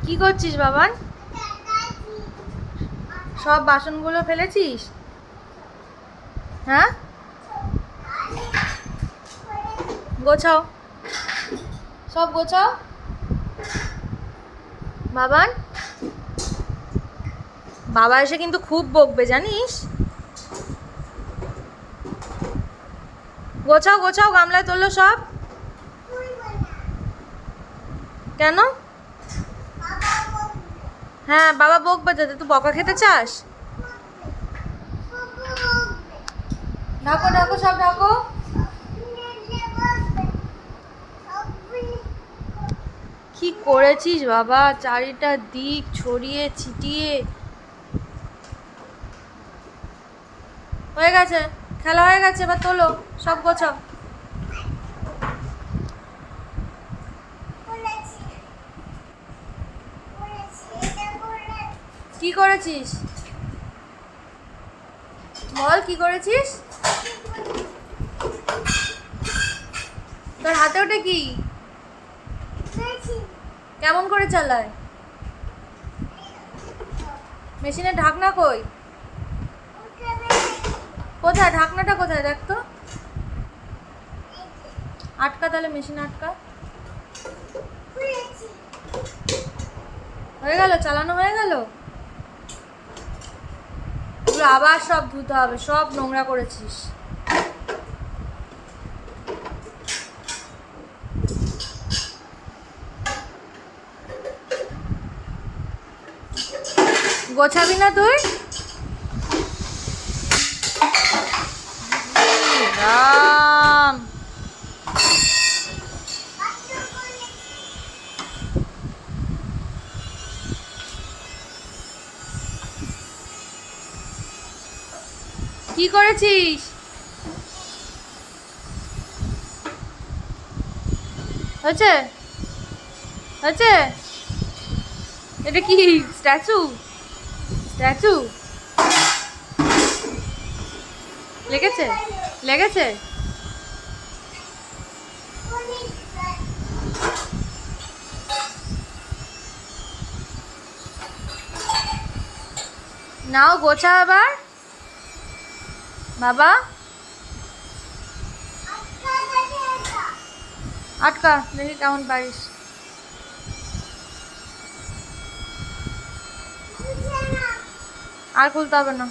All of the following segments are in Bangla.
কি করছিস বাবান? সব বাসনগুলো ফেলেছিস? হ্যাঁ, গোছাও, সব গোছাও বাবান। বাবা এসে কিন্তু খুব বকবে জানিস। গোছাও গোছাও, গামলায় তোলো সব। কেন? হ্যাঁ, বাবা বকবে তো, তুই বকা খেতে চাস? ঢাকো ঢাকো, সব ঢাকো। কি করেছিস বাবা, চারিটা দিক ছড়িয়ে ছিটিয়ে। হয়ে গেছে, খেলা হয়ে গেছে, এবার তোলো সব, গোছাও। কি করেছিস বল, কি করেছিস? তোর হাতে ওটা কি? কেমন করে চালায়? মেশিনের ঢাকনা কই? কোথায় ঢাকনাটা, কোথায় দেখ তো। আটকা, তাহলে মেশিন আটকা। হয়ে গেল, চালানো হয়ে গেল। এগুলো আবার সব ধুতে হবে, সব নোংরা করেছিস। গোছাবি না তুই? রাম, কি করেছিস? হয়েছে হয়েছে। এটা কি স্ট্যাচু? স্ট্যাচু লেগেছে, লেগেছে। নাও গোছা আবার বাবা। আটকা, দেখি কেমন পারিস। আর খুলতে হবে না,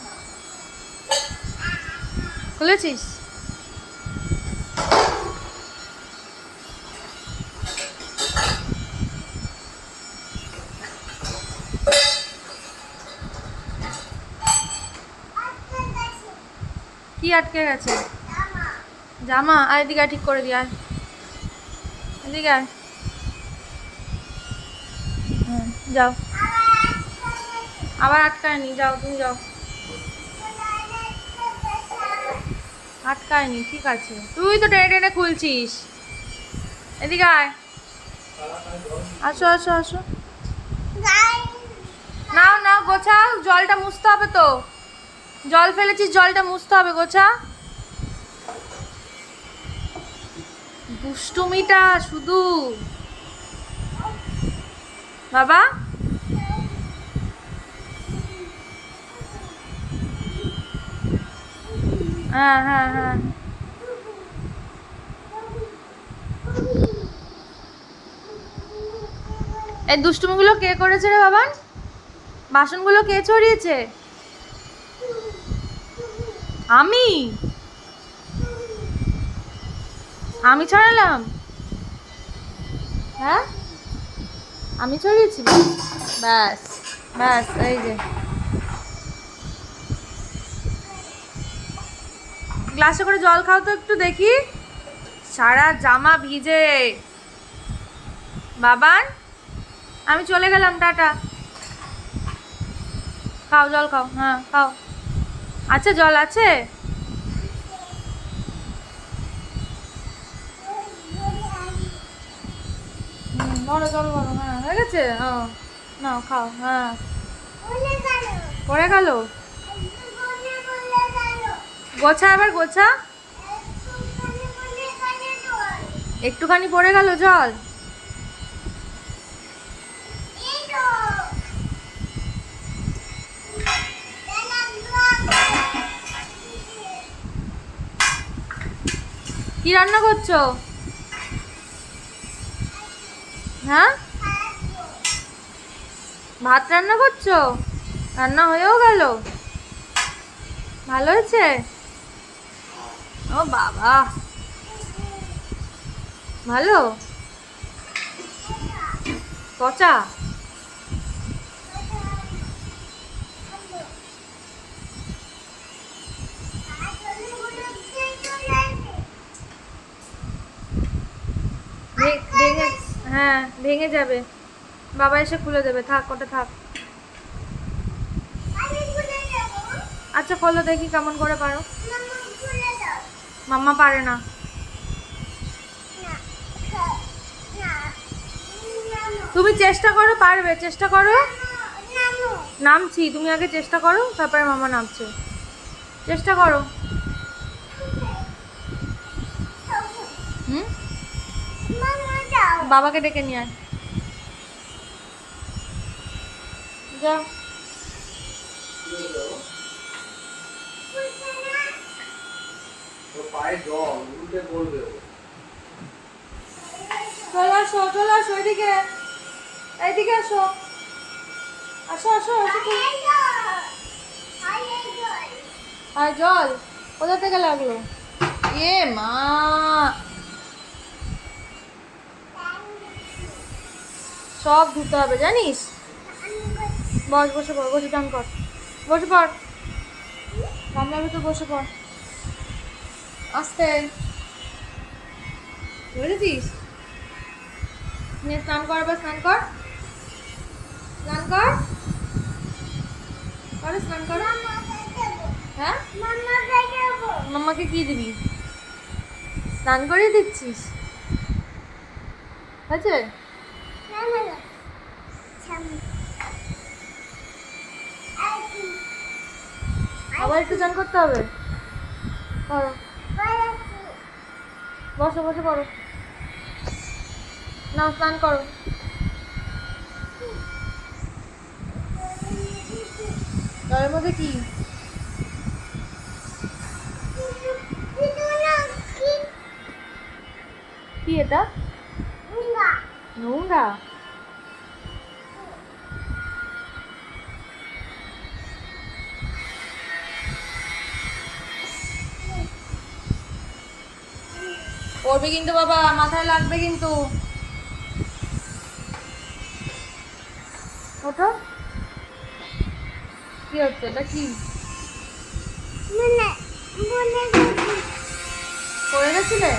খুলেছিস? কি আটকে গেছে? জামা। আর এদিকে ঠিক করে দি, আয় এদিকে আয়। যাও, আবার আটকায়নি, যাও তুমি যাও। আটকায়নি, ঠিক আছে, তুই তো টেনে টেনে খুলছিস। এদিকে আয়, আসো আসো আসো। নাও নাও গোছাও, জলটা মুছতে হবে তো। জল ফেলেছিস, জলটা মুছতে হবে, গোছা। দুষ্টুমিটা শুধু বাবা। হ্যাঁ হ্যাঁ হ্যাঁ, এই দুষ্টুমিগুলো কে করেছে রে বাবান? বাসনগুলো কে ছড়িয়েছে? আমি আমি ছড়ালাম? হ্যাঁ, আমি ছড়িয়েছি। ব্যাস ব্যাস, এই যে গ্লাসে করে জল খাও তো একটু দেখি। সারা জামা ভিজে বাবান। আমি চলে গেলাম, টাটা। খাও জল খাও, হ্যাঁ খাও। আচ্ছা, জল আছে? বড় জল বড়, হ্যাঁ হয়ে গেছে। ও নাও খাও, হ্যাঁ। পড়ে গেল, গোছা এবার গোছা। একটুখানি পড়ে গেল জল। কি রান্না করছো? হ্যাঁ, ভাত রান্না করছো? রান্না হয়েও গেল? ভালো হয়েছে? ও বাবা, ভালো। পচা? ভেঙে, হ্যাঁ ভেঙে যাবে। বাবা এসে খুলে দেবে, থাক ওটা থাক। আচ্ছা খোলো দেখি কেমন করে পারো। মাম্মা পারে না। তুমি চেষ্টা করো, পারবে, চেষ্টা করো। নামছি, তুমি আগে চেষ্টা করো, তারপরে মামা নামছে। চেষ্টা করো। হুম, বাবাকে ডেকে নিয়ে আয়। যাও। চলে আসো, চলে আসো, এদিকে, এইদিকে আসো, আসো আসো আসো। আর জল কোথা থেকে লাগলো? এ মা, সব ধুতে হবে জানিস। বস, বসে পড়, বসে চান কর, বসে পড়, গামলার ভিতর বসে পড়। আস্তে, বুঝেছিস? নিয়ে স্নান কর, বা স্নান কর, স্নান কর, করে স্নান কর। হ্যাঁ, মাম্মাকে কি দিবি? স্নান করিয়ে দিচ্ছিস? হয়েছে? আবার একটু চান করতে হবে। করো, বসো, বসে পড়ো, না স্নান করো। জলের মধ্যে কি? কি এটা? নোংরা? পড়বে কিন্তু বাবা, মাথায় লাগবে কিন্তু। ওঠো। কি হচ্ছে এটা? কি পড়ে গেছিলে?